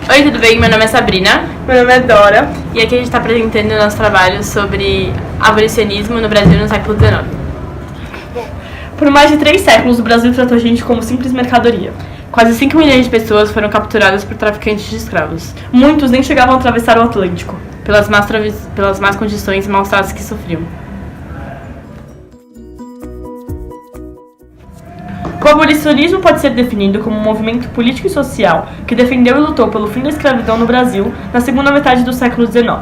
Oi, tudo bem? Meu nome é Sabrina. Meu nome é Dora. E aqui a gente está apresentando o nosso trabalho sobre abolicionismo no Brasil no século XIX. Por mais de 3 séculos, o Brasil tratou a gente como simples mercadoria. Quase 5 milhões de pessoas foram capturadas por traficantes de escravos. Muitos nem chegavam a atravessar o Atlântico. Pelas más condições e maus tratos que sofriam. O abolicionismo pode ser definido como um movimento político e social que defendeu e lutou pelo fim da escravidão no Brasil na segunda metade do século XIX.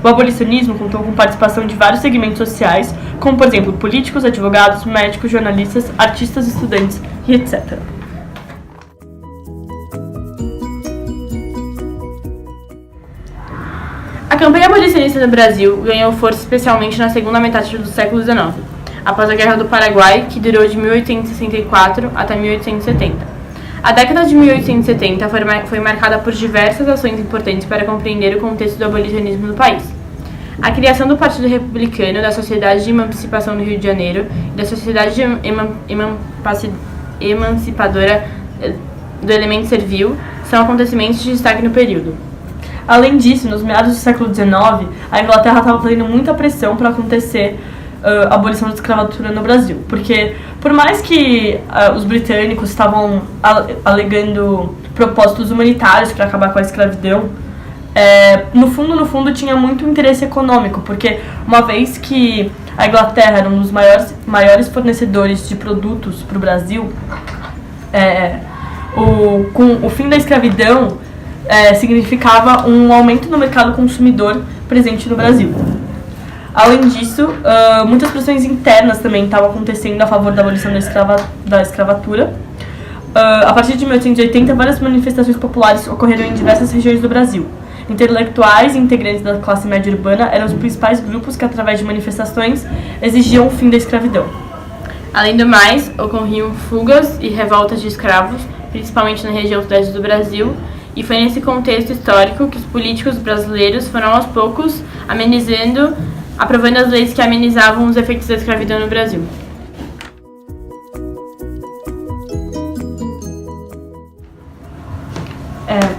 O abolicionismo contou com participação de vários segmentos sociais, como por exemplo políticos, advogados, médicos, jornalistas, artistas, estudantes e etc. A campanha abolicionista no Brasil ganhou força especialmente na segunda metade do século XIX, após a Guerra do Paraguai, que durou de 1864 até 1870. A década de 1870 foi marcada por diversas ações importantes para compreender o contexto do abolicionismo no país. A criação do Partido Republicano, da Sociedade de Emancipação do Rio de Janeiro e da Sociedade Emancipadora do Elemento Servil são acontecimentos de destaque no período. Além disso, nos meados do século XIX, a Inglaterra estava fazendo muita pressão para acontecer a abolição da escravatura no Brasil, porque por mais que os britânicos estavam alegando propósitos humanitários para acabar com a escravidão, no fundo tinha muito interesse econômico, porque uma vez que a Inglaterra era um dos maiores fornecedores de produtos para o Brasil, com o fim da escravidão significava um aumento no mercado consumidor presente no Brasil. Além disso, muitas pressões internas também estavam acontecendo a favor da abolição da escravatura. A partir de 1880, várias manifestações populares ocorreram em diversas regiões do Brasil. Intelectuais e integrantes da classe média urbana eram os principais grupos que, através de manifestações, exigiam o fim da escravidão. Além do mais, ocorriam fugas e revoltas de escravos, principalmente na região sudeste do Brasil, e foi nesse contexto histórico que os políticos brasileiros foram aos poucos aprovando as leis que amenizavam os efeitos da escravidão no Brasil.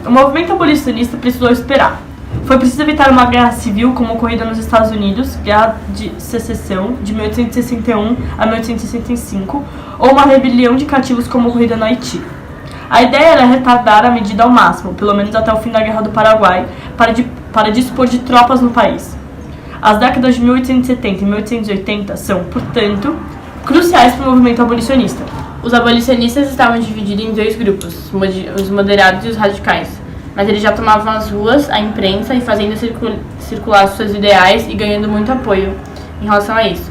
O movimento abolicionista precisou esperar. Foi preciso evitar uma guerra civil como ocorrida nos Estados Unidos, Guerra de Secessão, de 1861 a 1865, ou uma rebelião de cativos como ocorrida no Haiti. A ideia era retardar a medida ao máximo, pelo menos até o fim da Guerra do Paraguai, para dispor de tropas no país. As décadas de 1870 e 1880 são, portanto, cruciais para o movimento abolicionista. Os abolicionistas estavam divididos em 2 grupos, os moderados e os radicais, mas eles já tomavam as ruas, a imprensa e fazendo circular seus ideais e ganhando muito apoio em relação a isso.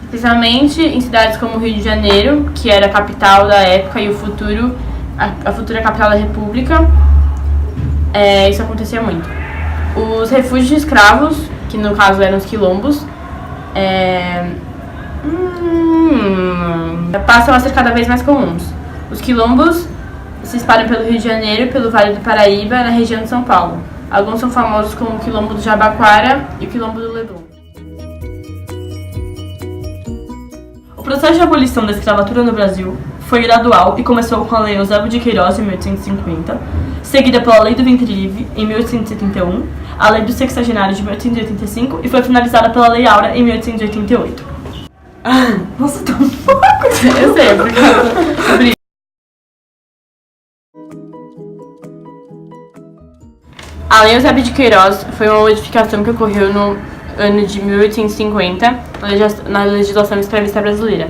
Especialmente em cidades como o Rio de Janeiro, que era a capital da época e a futura capital da República, isso acontecia muito. Os refúgios de escravos, que no caso eram os quilombos, passam a ser cada vez mais comuns. Os quilombos se espalham pelo Rio de Janeiro, pelo Vale do Paraíba e na região de São Paulo. Alguns são famosos como o Quilombo do Jabaquara e o Quilombo do Leblon. O processo de abolição da escravatura no Brasil foi gradual e começou com a Lei Eusébio de Queiroz, em 1850, seguida pela Lei do Ventre Livre, em 1871, a Lei do Sexagenário, de 1885, e foi finalizada pela Lei Áurea, em 1888. Nossa, tô um pouco. Eu sei, porque... A Lei Eusébio de Queiroz foi uma modificação que ocorreu no ano de 1850 na legislação escravista brasileira.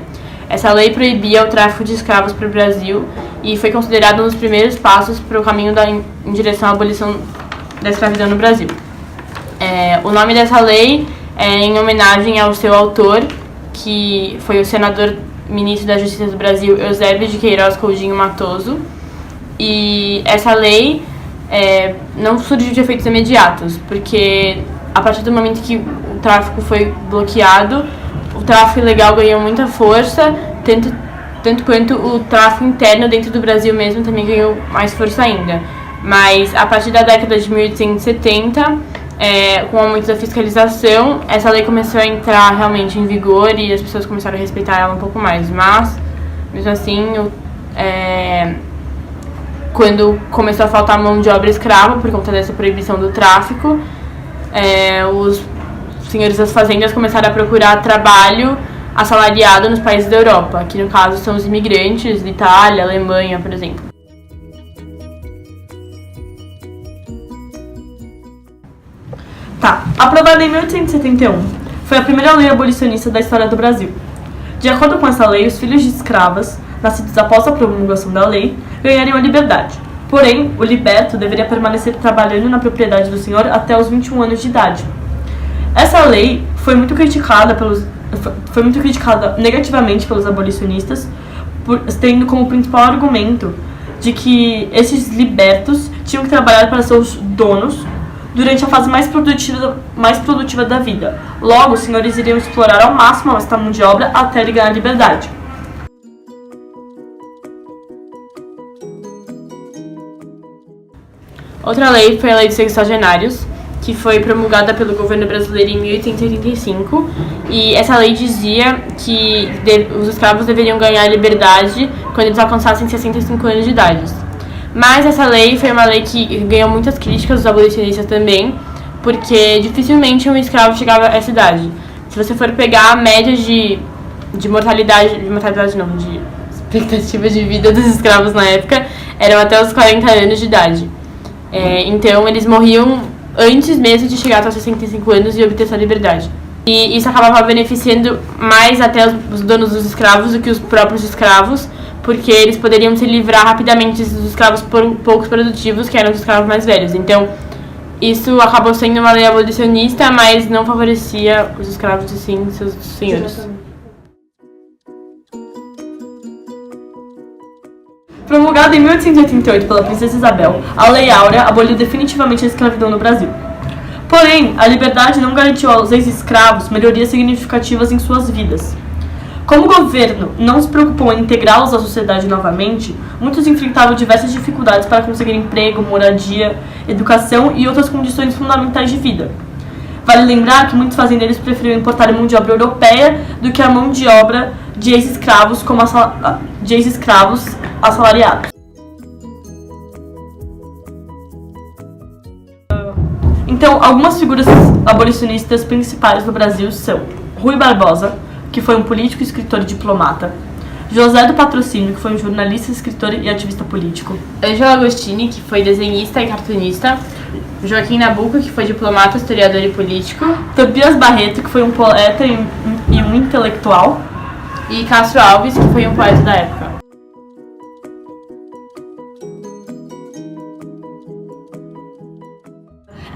Essa lei proibia o tráfico de escravos para o Brasil e foi considerada um dos primeiros passos para o caminho em direção à abolição da escravidão no Brasil. O nome dessa lei é em homenagem ao seu autor, que foi o senador ministro da Justiça do Brasil, Eusébio de Queiroz Coutinho Matoso. E essa lei não surgiu de efeitos imediatos, porque a partir do momento que o tráfico foi bloqueado, o tráfico ilegal ganhou muita força, tanto quanto o tráfico interno dentro do Brasil mesmo também ganhou mais força ainda. Mas a partir da década de 1870, com o aumento da fiscalização, essa lei começou a entrar realmente em vigor e as pessoas começaram a respeitar ela um pouco mais. Mas, mesmo assim, quando começou a faltar mão de obra escrava por conta dessa proibição do tráfico, os senhores das fazendas começaram a procurar trabalho assalariado nos países da Europa, que no caso são os imigrantes de Itália, Alemanha, por exemplo. Aprovada em 1871, foi a primeira lei abolicionista da história do Brasil. De acordo com essa lei, os filhos de escravas, nascidos após a promulgação da lei, ganhariam a liberdade. Porém, o liberto deveria permanecer trabalhando na propriedade do senhor até os 21 anos de idade. Essa lei foi muito criticada negativamente pelos abolicionistas, tendo como principal argumento de que esses libertos tinham que trabalhar para seus donos durante a fase mais produtiva da vida. Logo, os senhores iriam explorar ao máximo esta mão de obra até ele ganhar a liberdade. Outra lei foi a Lei dos Sexagenários, que foi promulgada pelo governo brasileiro em 1885, e essa lei dizia que os escravos deveriam ganhar liberdade quando eles alcançassem 65 anos de idade. Mas essa lei foi uma lei que ganhou muitas críticas dos abolicionistas também, porque dificilmente um escravo chegava a essa idade. Se você for pegar a média de expectativa de vida dos escravos na época, eram até os 40 anos de idade. Então eles morriam antes mesmo de chegar aos 65 anos e obter sua liberdade. E isso acabava beneficiando mais até os donos dos escravos do que os próprios escravos, porque eles poderiam se livrar rapidamente dos escravos poucos produtivos, que eram os escravos mais velhos. Então, isso acabou sendo uma lei abolicionista, mas não favorecia os escravos e sim seus senhores. Promulgada em 1888 pela princesa Isabel, a Lei Áurea aboliu definitivamente a escravidão no Brasil. Porém, a liberdade não garantiu aos ex-escravos melhorias significativas em suas vidas. Como o governo não se preocupou em integrá-los à sociedade novamente, muitos enfrentavam diversas dificuldades para conseguir emprego, moradia, educação e outras condições fundamentais de vida. Vale lembrar que muitos fazendeiros preferiam importar a mão de obra europeia do que a mão de obra de ex-escravos assalariados. Então, algumas figuras abolicionistas principais do Brasil são Rui Barbosa, que foi um político, escritor e diplomata; José do Patrocínio, que foi um jornalista, escritor e ativista político; Ângelo Agostini, que foi desenhista e cartunista; Joaquim Nabuco, que foi diplomata, historiador e político; Tobias Barreto, que foi um poeta e um intelectual; e Castro Alves, que foi um poeta da época.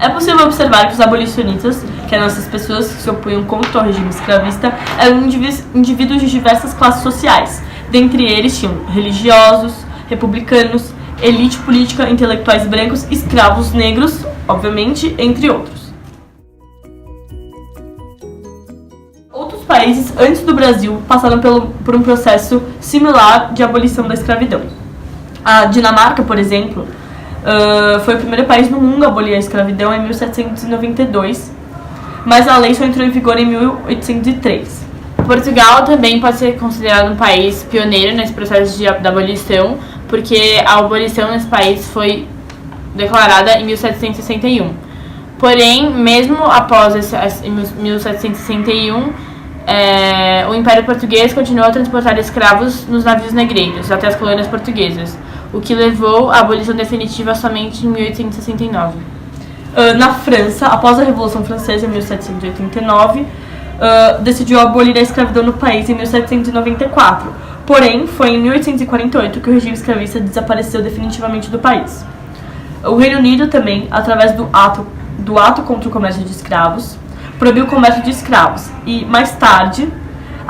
É possível observar que os abolicionistas, que eram essas pessoas que se opunham contra o regime escravista, eram indivíduos de diversas classes sociais. Dentre eles tinham religiosos, republicanos, elite política, intelectuais brancos, escravos negros, obviamente, entre outros. Outros países, antes do Brasil, passaram por um processo similar de abolição da escravidão. A Dinamarca, por exemplo, foi o primeiro país no mundo a abolir a escravidão em 1792, mas a lei só entrou em vigor em 1803. Portugal também pode ser considerado um país pioneiro nesse processo da abolição, porque a abolição nesse país foi declarada em 1761. Porém, mesmo após em 1761, o Império Português continuou a transportar escravos nos navios negreiros até as colônias portuguesas, o que levou à abolição definitiva somente em 1869. Na França, após a Revolução Francesa em 1789, decidiu abolir a escravidão no país em 1794. Porém, foi em 1848 que o regime escravista desapareceu definitivamente do país. O Reino Unido também, através do ato contra o comércio de escravos, proibiu o comércio de escravos e, mais tarde,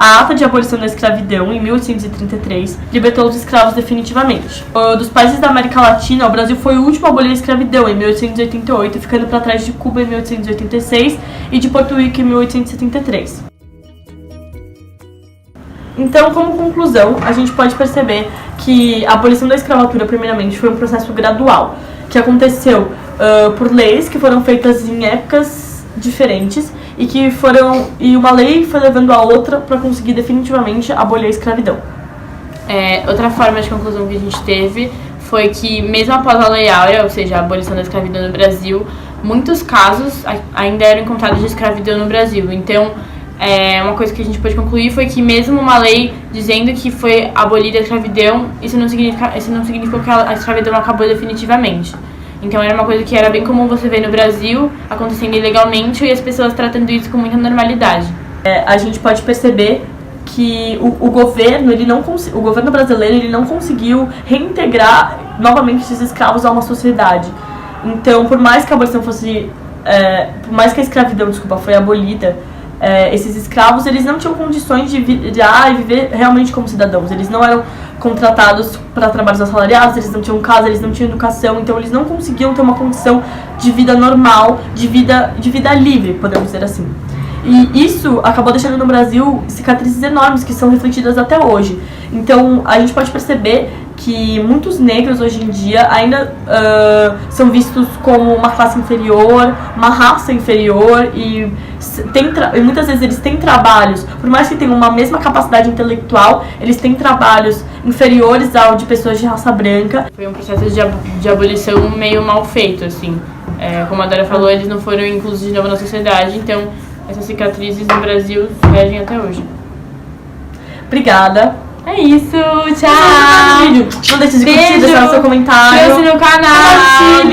a ata de abolição da escravidão, em 1833, libertou os escravos definitivamente. Dos países da América Latina, o Brasil foi o último a abolir a escravidão, em 1888, ficando para trás de Cuba, em 1886, e de Porto Rico, em 1873. Então, como conclusão, a gente pode perceber que a abolição da escravatura, primeiramente, foi um processo gradual, que aconteceu por leis que foram feitas em épocas diferentes, e uma lei foi levando a outra para conseguir definitivamente abolir a escravidão. Outra forma de conclusão que a gente teve foi que, mesmo após a Lei Áurea, ou seja, a abolição da escravidão no Brasil, muitos casos ainda eram encontrados de escravidão no Brasil. Então, uma coisa que a gente pode concluir foi que, mesmo uma lei dizendo que foi abolida a escravidão, isso não significou que a escravidão acabou definitivamente. Então, era uma coisa que era bem comum você ver no Brasil, acontecendo ilegalmente, e as pessoas tratando isso com muita normalidade. A gente pode perceber que o governo brasileiro ele não conseguiu reintegrar novamente esses escravos a uma sociedade. Então, por mais que a abolição fosse, por mais que a escravidão, foi abolida, esses escravos eles não tinham condições de viver realmente como cidadãos. Eles não eram contratados para trabalhos assalariados, eles não tinham casa, eles não tinham educação, então eles não conseguiam ter uma condição de vida normal, de vida livre, podemos dizer assim. E isso acabou deixando no Brasil cicatrizes enormes que são refletidas até hoje. Então, a gente pode perceber que muitos negros hoje em dia ainda são vistos como uma classe inferior, uma raça inferior e muitas vezes eles têm trabalhos, por mais que tenham uma mesma capacidade intelectual, eles têm trabalhos inferiores ao de pessoas de raça branca. Foi um processo de abolição meio mal feito, assim. Como a Dora falou, eles não foram inclusos de novo na sociedade, então essas cicatrizes no Brasil regem até hoje. Obrigada. É isso, tchau! Não deixe de curtir, deixar o seu comentário. Inscreva-se no canal!